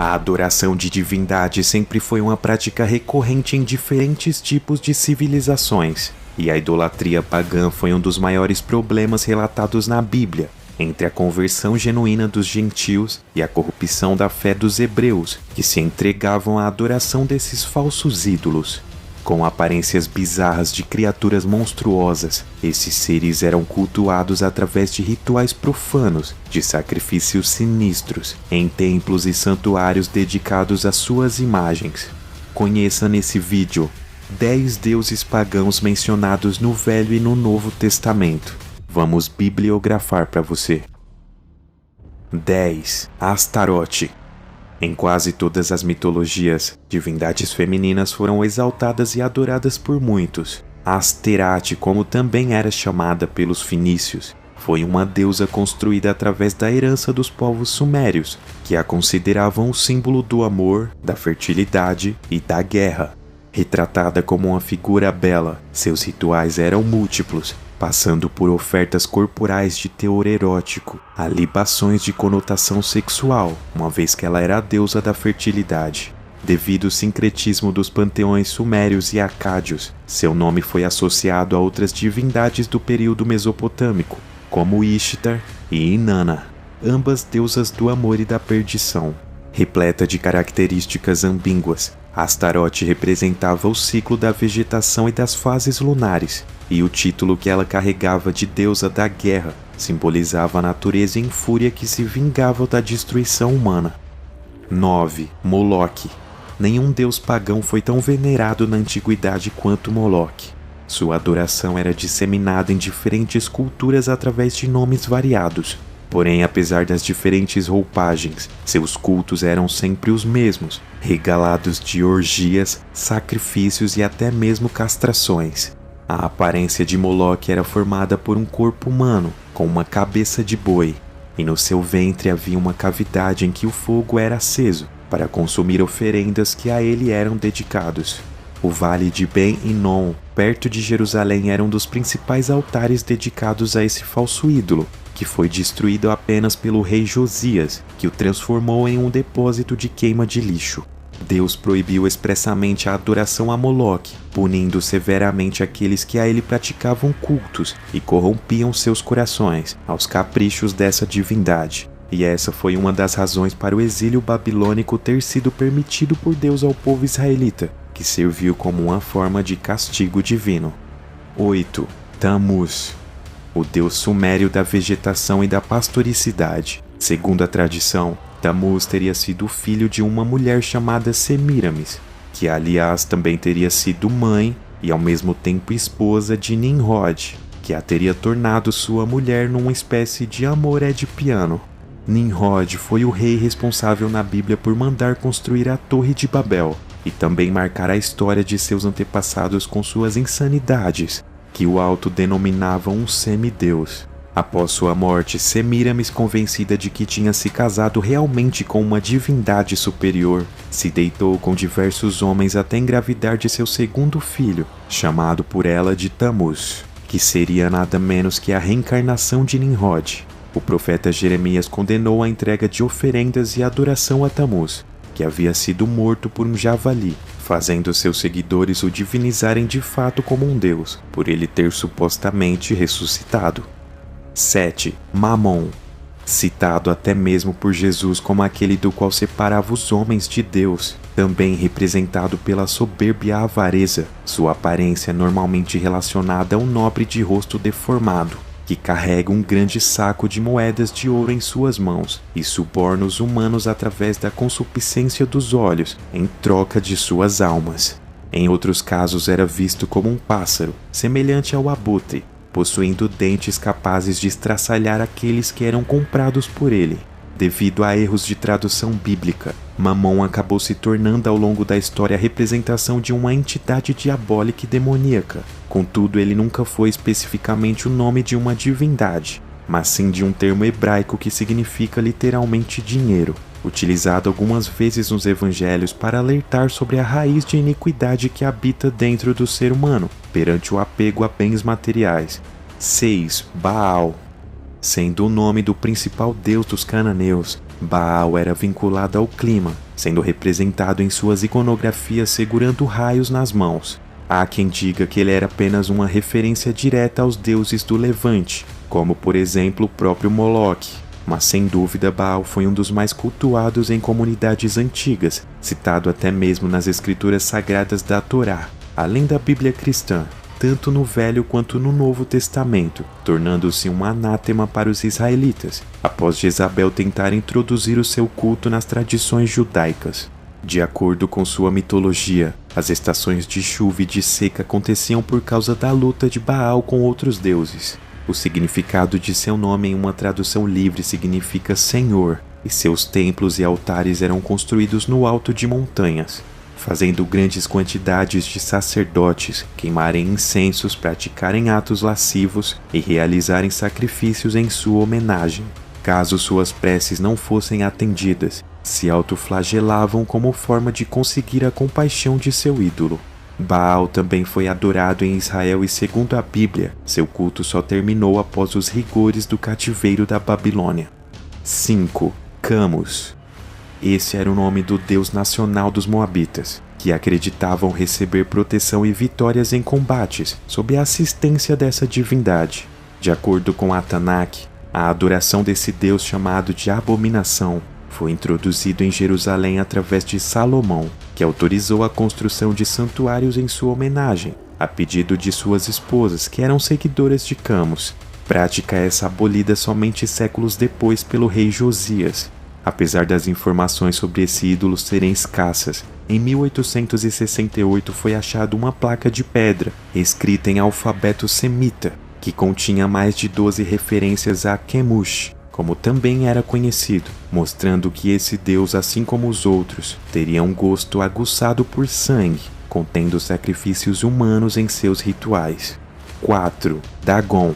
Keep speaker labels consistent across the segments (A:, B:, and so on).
A: A adoração de divindades sempre foi uma prática recorrente em diferentes tipos de civilizações, e a idolatria pagã foi um dos maiores problemas relatados na Bíblia, entre a conversão genuína dos gentios e a corrupção da fé dos hebreus, que se entregavam à adoração desses falsos ídolos. Com aparências bizarras de criaturas monstruosas, esses seres eram cultuados através de rituais profanos, de sacrifícios sinistros, em templos e santuários dedicados às suas imagens. Conheça nesse vídeo 10 deuses pagãos mencionados no Velho e no Novo Testamento. Vamos bibliografar para você. 10. Astarote. Em quase todas as mitologias, divindades femininas foram exaltadas e adoradas por muitos. Asterate, como também era chamada pelos fenícios, foi uma deusa construída através da herança dos povos sumérios, que a consideravam o símbolo do amor, da fertilidade e da guerra. Retratada como uma figura bela, seus rituais eram múltiplos, passando por ofertas corporais de teor erótico a libações de conotação sexual, uma vez que ela era a deusa da fertilidade. Devido ao sincretismo dos panteões sumérios e acádios, seu nome foi associado a outras divindades do período mesopotâmico, como Ishtar e Inanna, ambas deusas do amor e da perdição. Repleta de características ambíguas, Astarote representava o ciclo da vegetação e das fases lunares, e o título que ela carregava de deusa da guerra simbolizava a natureza em fúria que se vingava da destruição humana. 9. Moloque. Nenhum deus pagão foi tão venerado na antiguidade quanto Moloque. Sua adoração era disseminada em diferentes culturas através de nomes variados. Porém, apesar das diferentes roupagens, seus cultos eram sempre os mesmos, regalados de orgias, sacrifícios e até mesmo castrações. A aparência de Moloque era formada por um corpo humano, com uma cabeça de boi, e no seu ventre havia uma cavidade em que o fogo era aceso, para consumir oferendas que a ele eram dedicados. O vale de Ben-Hinnom, perto de Jerusalém, era um dos principais altares dedicados a esse falso ídolo, que foi destruído apenas pelo rei Josias, que o transformou em um depósito de queima de lixo. Deus proibiu expressamente a adoração a Moloque, punindo severamente aqueles que a ele praticavam cultos e corrompiam seus corações aos caprichos dessa divindade. E essa foi uma das razões para o exílio babilônico ter sido permitido por Deus ao povo israelita, que serviu como uma forma de castigo divino. 8. Tammuz. O deus sumério da vegetação e da pastoricidade. Segundo a tradição, Tammuz teria sido filho de uma mulher chamada Semiramis, que aliás também teria sido mãe e ao mesmo tempo esposa de Nimrod, que a teria tornado sua mulher numa espécie de amor edipiano. Nimrod foi o rei responsável na Bíblia por mandar construir a Torre de Babel e também marcar a história de seus antepassados com suas insanidades, que o autodenominavam um semideus. Após sua morte, Semiramis, convencida de que tinha se casado realmente com uma divindade superior, se deitou com diversos homens até engravidar de seu segundo filho, chamado por ela de Tammuz, que seria nada menos que a reencarnação de Nimrod. O profeta Jeremias condenou a entrega de oferendas e adoração a Tammuz, que havia sido morto por um javali, fazendo seus seguidores o divinizarem de fato como um deus, por ele ter supostamente ressuscitado. 7. Mamon. Citado até mesmo por Jesus como aquele do qual separava os homens de Deus, também representado pela soberba e a avareza, sua aparência é normalmente relacionada a um nobre de rosto deformado, que carrega um grande saco de moedas de ouro em suas mãos e suborna os humanos através da concupiscência dos olhos, em troca de suas almas. Em outros casos era visto como um pássaro, semelhante ao abutre, possuindo dentes capazes de estraçalhar aqueles que eram comprados por ele. Devido a erros de tradução bíblica, Mamon acabou se tornando ao longo da história a representação de uma entidade diabólica e demoníaca. Contudo, ele nunca foi especificamente o nome de uma divindade, mas sim de um termo hebraico que significa literalmente dinheiro, utilizado algumas vezes nos evangelhos para alertar sobre a raiz de iniquidade que habita dentro do ser humano, perante o apego a bens materiais. 6. Baal. Sendo o nome do principal deus dos cananeus, Baal era vinculado ao clima, sendo representado em suas iconografias segurando raios nas mãos. Há quem diga que ele era apenas uma referência direta aos deuses do Levante, como por exemplo o próprio Moloque. Mas sem dúvida Baal foi um dos mais cultuados em comunidades antigas, citado até mesmo nas escrituras sagradas da Torá, além da Bíblia cristã, tanto no Velho quanto no Novo Testamento, tornando-se um anátema para os israelitas, após Jezabel tentar introduzir o seu culto nas tradições judaicas. De acordo com sua mitologia, as estações de chuva e de seca aconteciam por causa da luta de Baal com outros deuses. O significado de seu nome em uma tradução livre significa Senhor, e seus templos e altares eram construídos no alto de montanhas, fazendo grandes quantidades de sacerdotes queimarem incensos, praticarem atos lascivos e realizarem sacrifícios em sua homenagem. Caso suas preces não fossem atendidas, se autoflagelavam como forma de conseguir a compaixão de seu ídolo. Baal também foi adorado em Israel e, segundo a Bíblia, seu culto só terminou após os rigores do cativeiro da Babilônia. 5. Camus. Esse era o nome do deus nacional dos Moabitas, que acreditavam receber proteção e vitórias em combates sob a assistência dessa divindade. De acordo com a Tanakh, a adoração desse deus chamado de abominação foi introduzido em Jerusalém através de Salomão, que autorizou a construção de santuários em sua homenagem, a pedido de suas esposas, que eram seguidoras de Camus. Prática essa abolida somente séculos depois pelo rei Josias. Apesar das informações sobre esse ídolo serem escassas, em 1868 foi achada uma placa de pedra, escrita em alfabeto semita, que continha mais de 12 referências a Kemush, como também era conhecido, mostrando que esse deus, assim como os outros, teria um gosto aguçado por sangue, contendo sacrifícios humanos em seus rituais. 4. Dagon.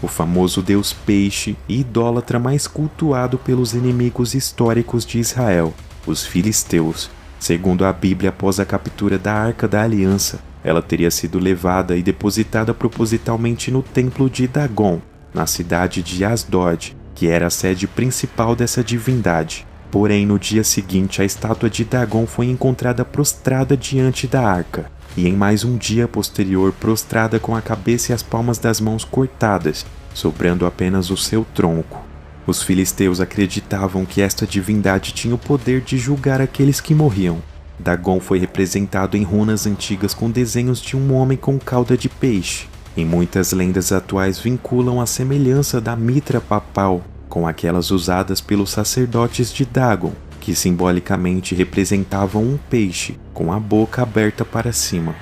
A: O famoso deus peixe e idólatra mais cultuado pelos inimigos históricos de Israel, os filisteus. Segundo a Bíblia, após a captura da Arca da Aliança, ela teria sido levada e depositada propositalmente no templo de Dagon, na cidade de Asdod, que era a sede principal dessa divindade. Porém, no dia seguinte, a estátua de Dagon foi encontrada prostrada diante da arca, e em mais um dia posterior prostrada com a cabeça e as palmas das mãos cortadas, sobrando apenas o seu tronco. Os filisteus acreditavam que esta divindade tinha o poder de julgar aqueles que morriam. Dagon foi representado em runas antigas com desenhos de um homem com cauda de peixe, e muitas lendas atuais vinculam a semelhança da mitra papal com aquelas usadas pelos sacerdotes de Dagon, que simbolicamente representavam um peixe com a boca aberta para cima.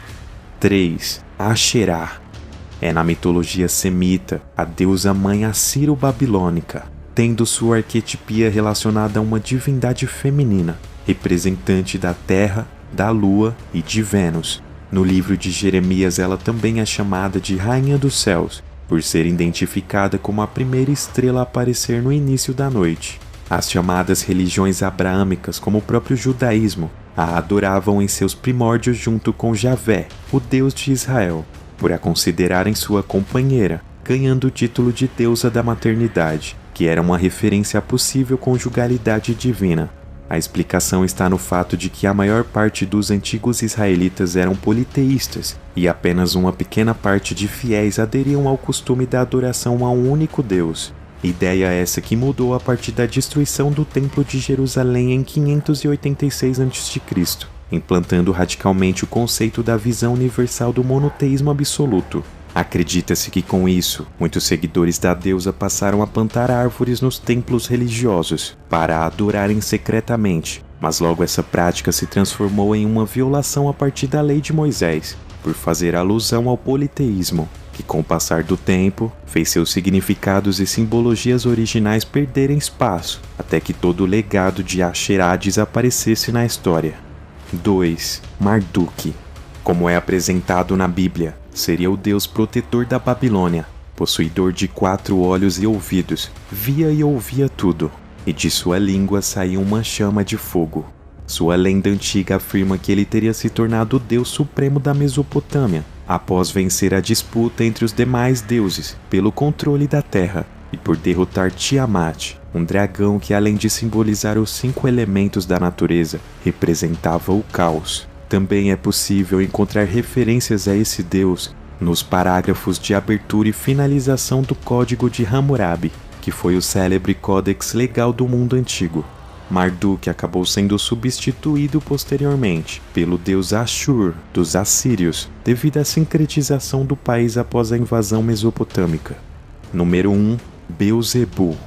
A: 3. Asherá. É na mitologia semita a deusa mãe assiro-babilônica, tendo sua arquetipia relacionada a uma divindade feminina, representante da terra, da lua e de Vênus. No livro de Jeremias, ela também é chamada de Rainha dos Céus, por ser identificada como a primeira estrela a aparecer no início da noite. As chamadas religiões abraâmicas, como o próprio judaísmo, a adoravam em seus primórdios junto com Javé, o Deus de Israel, por a considerarem sua companheira, ganhando o título de deusa da maternidade, que era uma referência à possível conjugalidade divina. A explicação está no fato de que a maior parte dos antigos israelitas eram politeístas e apenas uma pequena parte de fiéis aderiam ao costume da adoração a um único Deus. Ideia essa que mudou a partir da destruição do Templo de Jerusalém em 586 a.C., implantando radicalmente o conceito da visão universal do monoteísmo absoluto. Acredita-se que com isso, muitos seguidores da deusa passaram a plantar árvores nos templos religiosos para a adorarem secretamente, mas logo essa prática se transformou em uma violação a partir da lei de Moisés, por fazer alusão ao politeísmo, que com o passar do tempo, fez seus significados e simbologias originais perderem espaço, até que todo o legado de Asherá desaparecesse na história. 2. Marduk. Como é apresentado na Bíblia, seria o deus protetor da Babilônia, possuidor de 4 olhos e ouvidos, via e ouvia tudo, e de sua língua saía uma chama de fogo. Sua lenda antiga afirma que ele teria se tornado o deus supremo da Mesopotâmia, após vencer a disputa entre os demais deuses pelo controle da terra e por derrotar Tiamat, um dragão que, além de simbolizar os 5 elementos da natureza, representava o caos. Também é possível encontrar referências a esse deus nos parágrafos de abertura e finalização do Código de Hammurabi, que foi o célebre códex legal do mundo antigo. Marduk acabou sendo substituído posteriormente pelo deus Ashur dos assírios, devido à sincretização do país após a invasão mesopotâmica. Número 1. Beelzebub,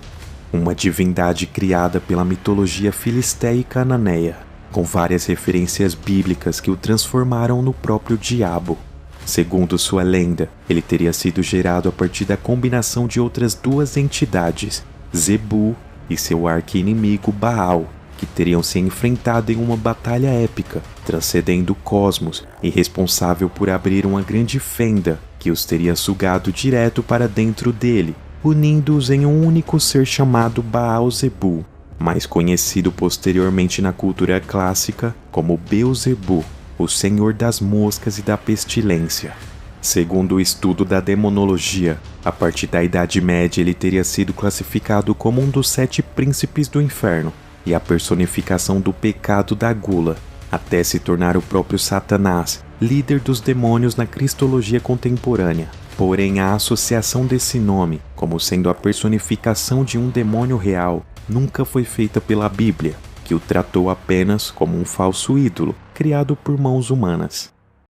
A: uma divindade criada pela mitologia filisteia e cananeia, com várias referências bíblicas que o transformaram no próprio diabo. Segundo sua lenda, ele teria sido gerado a partir da combinação de outras 2 entidades, Zebu e seu arqui-inimigo Baal, que teriam se enfrentado em uma batalha épica, transcendendo o cosmos e responsável por abrir uma grande fenda que os teria sugado direto para dentro dele, unindo-os em um único ser chamado Baal-Zebu, mais conhecido posteriormente na cultura clássica como Beelzebub, o senhor das moscas e da pestilência. Segundo o estudo da demonologia, a partir da Idade Média ele teria sido classificado como um dos 7 príncipes do inferno e a personificação do pecado da gula, até se tornar o próprio Satanás, líder dos demônios na cristologia contemporânea. Porém, a associação desse nome, como sendo a personificação de um demônio real, nunca foi feita pela Bíblia, que o tratou apenas como um falso ídolo criado por mãos humanas.